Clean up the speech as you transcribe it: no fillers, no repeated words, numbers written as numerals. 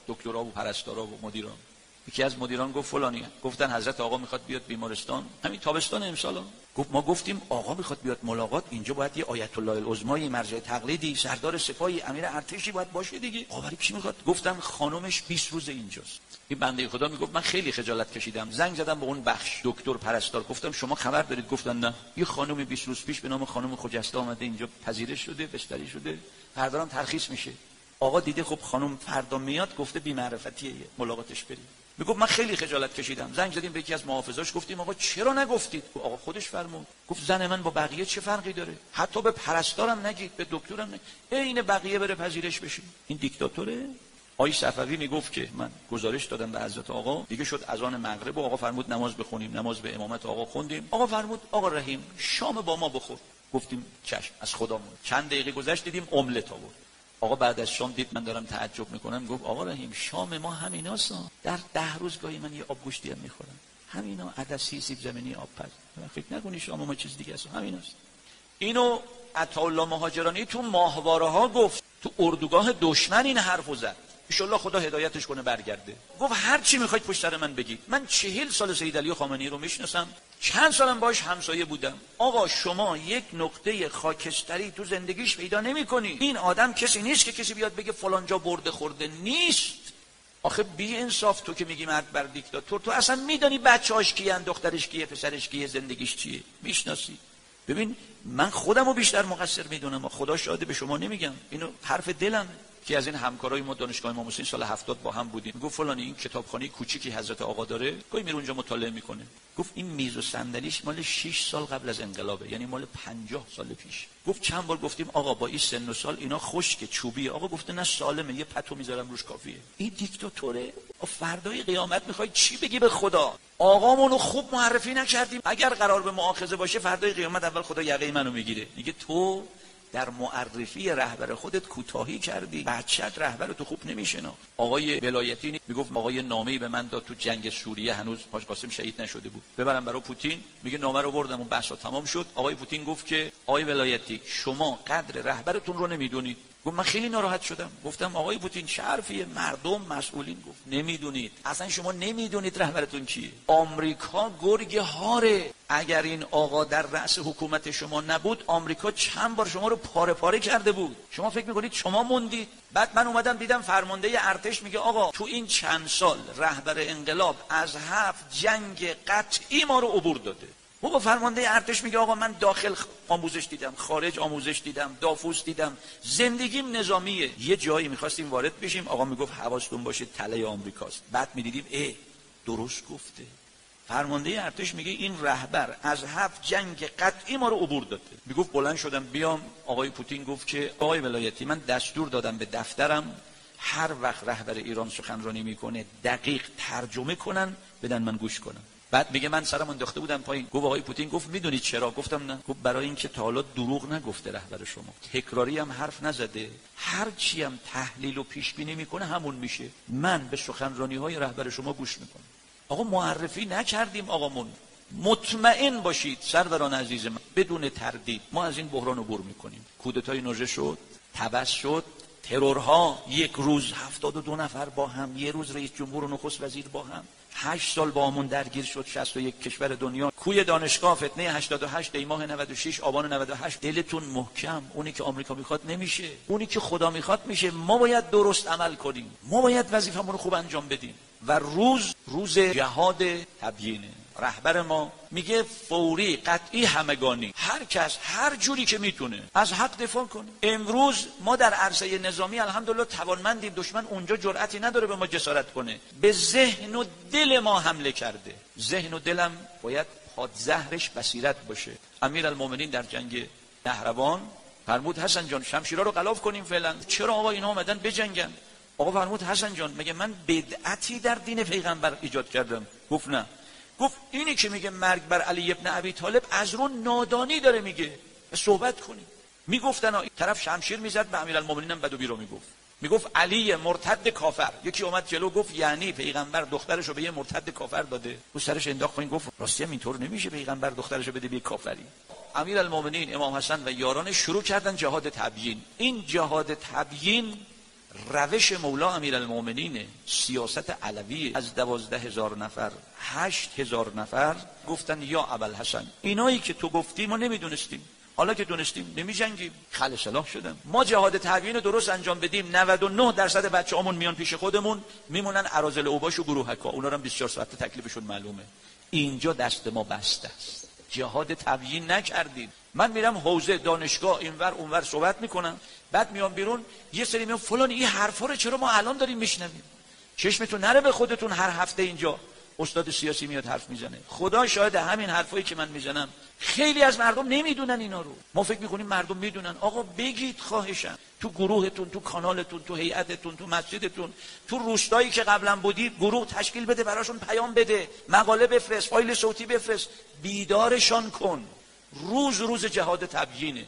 دکترا و پرستارا و مدیران. یکی از مدیران گفت فلانی، گفتن حضرت آقا میخواد بیاد بیمارستان همین تابستان امسال. گفت ما گفتیم آقا میخواد بیاد ملاقات، اینجا باید یه آیت الله العظمای مرجع تقلیدی، سردار سپاهی، امیر ارتشی باید باشه دیگه. آقا برای کی میخواد؟ گفتن خانومش 20 روز اینجاست. این بنده خدا میگفت من خیلی خجالت کشیدم، زنگ زدم به اون بخش دکتر پرستار، گفتم شما خبر دارید؟ گفتن نه. یه خانومی 20 روز پیش به نام خانم خجسته اومده اینجا پذیرش شده، بستری شده، فردا هم ترخیص میشه. آقا دیده خب خانم فردا میاد، گفته بی معرفتیه ملاقاتش بریم. میگفت من خیلی خجالت کشیدم، زنگ زدیم به یکی از محافظاش گفتیم آقا چرا نگفتید؟ آقا خودش فرمود، گفت زن من با بقیه چه فرقی داره؟ حتی به پرستارم نگید، به دکترم نگید، عین بقیه بره پذیرش بشه. این دیکتاتوره. آقای صفوی میگفت که من گزارش دادم به حضرت آقا، دیگه شد اذان مغرب و آقا فرمود نماز بخونیم، نماز به امامت آقا خوندیم. آقا فرمود آقا رحیم شام با ما بخور. گفتیم چشم، از خدامون. چند دقیقه گذشت دیدیم املت آورد. آقا بعد از شام دید من دارم تعجب میکنم، گفت آقا رحیم شام ما همیناست، در 10 روز گاهی من یه آب گوشتی هم میخورم، همینا عدسی سیب زمینی آب پز، فکر نکنی شام ما چیز دیگه است، همیناست. اینو عطاالله مهاجرانی تو ماهواره ها گفت، تو اردوگاه دشمن این حرفو زد. ان شاءالله خدا هدایتش کنه برگرده. گفت هر چی میخواید پشت سر من بگید، من 40 سال سید علی خامنه‌ای رو میشناسم، چند سالم باش همسایه بودم. آقا شما یک نقطه خاکستری تو زندگیش پیدا نمی‌کنی. این آدم کسی نیست که کسی بیاد بگه فلان جا برده خورده نیست. آخه بی انصاف تو که میگی مرد بر دیکتاتور، تو اصلا میدونی بچه‌هاش کیان، دخترش کیه، پسرش کیه، زندگیش چیه، میشناسی؟ ببین من خودمو بیشتر مقصر میدونم، خدا شاهده به شما نمیگم، اینو حرف دلم. که از این همکارای ما دانشگاه امام حسین سال 70 با هم بودیم، میگفت فلانی این کتابخانه کوچیکی حضرت آقا داره، گاهی میره اونجا مطالعه میکنه. گفت این میز و صندلیش مال 6 سال قبل از انقلابه، یعنی مال 50 سال پیش. گفت چند بار گفتیم آقا با این سن و سال اینا خشکه چوبیه، آقا گفته نه سالمه، یه پتو میذارم روش کافیه. این دیکتاتوره. فردای قیامت میخوای چی بگی به خدا؟ آقامونو خوب معرفی نکردیم، اگر قرار به مؤاخذه باشه فردای قیامت اول خدا یقه منو میگیره، میگه تو در معرفی رهبر خودت کوتاهی کردی، بچت رهبر تو خوب نمیشناخت. آقای ولایتی میگفت آقای نامه‌ای به من داد تو جنگ سوریه، هنوز حاج قاسم شهید نشده بود، ببرم برای پوتین. میگه نامه رو بردم، اون بحثا تمام شد. آقای پوتین گفت که آقای ولایتی شما قدر رهبرتون رو نمیدونید. گفت من خیلی ناراحت شدم، گفتم آقای پوتین چه حرفیه، مردم مسئولین. گفت نمیدونید، اصلا شما نمیدونید رهبرتون کیه. آمریکا گرگ هاره. اگر این آقا در رأس حکومت شما نبود، آمریکا چند بار شما رو پاره پاره کرده بود. شما فکر میکنید شما موندید؟ بعد من اومدم دیدم فرمانده ارتش میگه آقا تو این چند سال رهبر انقلاب از 7 جنگ قطعی ما رو عبور داده. بابا فرمانده ارتش میگه آقا من داخل آموزش دیدم، خارج آموزش دیدم، دافوس دیدم، زندگیم نظامیه. یه جایی میخواستیم وارد بشیم، آقا میگفت حواستون باشه تله آمریکاست. بعد میدیدیم درست گفته. فرمانده ارتش میگه این رهبر از 7 جنگ قطعی ما رو عبور داده. میگفت بلند شدم بیام، آقای پوتین گفت که آقای ولایتی من دستور دادم به دفترم هر وقت رهبر ایران سخنرانی میکنه دقیق ترجمه کنن بدن من گوش کنم. بعد میگه من سرم انداخته بودم پایین. گفت آقای پوتین گفت میدونید چرا؟ گفتم نه. گفت برای اینکه تا حالا دروغ نگفته رهبر شما، تکراری هم حرف نزده، هر چی هم تحلیل و پیش بینی میکنه همون میشه. من به سخنرانی های رهبر شما گوش میکنم. آقا معرفی نکردیم آقامون. مطمئن باشید سروران عزیز من، بدون تردید ما از این بحران عبور میکنیم. کودتای نوژه شد، طبس شد، ترورها، یک روز 72 نفر با هم، یه روز رئیس جمهور و نخست وزیر با هم، 8 سال با همون درگیر شد 61 کشور دنیا. کوی دانشگاه، فتنه 88 دی ماه 96 آبان 98. دلتون محکم، اونی که آمریکا میخواد نمیشه، اونی که خدا میخواد میشه. ما باید درست عمل کنیم، ما باید وظیفمون رو خوب انجام بدیم و روز جهاد تبیینه. رهبر ما میگه فوری، قطعی، همگانی، هر کس هر جوری که میتونه از حق دفاع کنه. امروز ما در عرصه نظامی الحمدلله توانمندیم، دشمن اونجا جرأتی نداره به ما جسارت کنه. به ذهن و دل ما حمله کرده. ذهن و دلم باید پادزهرش بصیرت باشه. امیرالمومنین در جنگ نهروان فرمود حسن جان شمشیرها رو غلاف کنیم فعلا. چرا آقا اینا اومدن بجنگن؟ آقا فرمود حسن جان مگه من بدعتی در دین پیغمبر ایجاد کردم؟ گفت نه. گفت اینی که میگه مرگ بر علی ابن ابی طالب از رو نادانی داره میگه، صحبت کنیم. میگفتن طرف شمشیر میزد به امیرالمومنین هم بد و بیرا میگفت علی مرتد کافر. یکی اومد جلو گفت یعنی پیغمبر دخترشو به یه مرتد کافر داده؟ او سرش انداخت پایین گفت راستی هم اینطور نمیشه پیغمبر دخترشو بده به کافری. امیرالمومنین امام حسن و یاران شروع کردن جهاد تبیین. این جهاد تبیین روش مولا امیرالمومنین سیاست علوی از 12,000 نفر 8,000 نفر گفتن یا ابوالحسن اینایی که تو گفتی ما نمیدونستیم، حالا که دونستیم نمی جنگیم. خل سلاح شدم. ما جهاد تبیین درست انجام بدیم 99% بچه‌هامون میان پیش خودمون میمونن اراذل اوباش و گروهکا، اونا رو 24 ساعته تکلیفشون معلومه. اینجا دست ما بسته است. جهاد تبیین نکردیم. من میرم حوزه دانشگاه اینور اونور صحبت میکنم، بعد میام بیرون یه سری میگن فلان این حرفا رو چرا ما الان داریم میشنویم؟ چشمتون نره به خودتون هر هفته اینجا استاد سیاسی میاد حرف میزنه. خدا شاهد همین حرفایی که من میزنم خیلی از مردم نمیدونن اینا رو. ما فکر میکنیم مردم میدونن. آقا بگید خواهشم، تو گروهتون، تو کانالتون، تو هیئتتون، تو مسجدتون، تو روستایی که قبلا بودی گروه تشکیل بده، براشون پیام بده، مقاله بفرست، فایل صوتی بفرست، بیدارشان کن. روز جهاد تبیینه.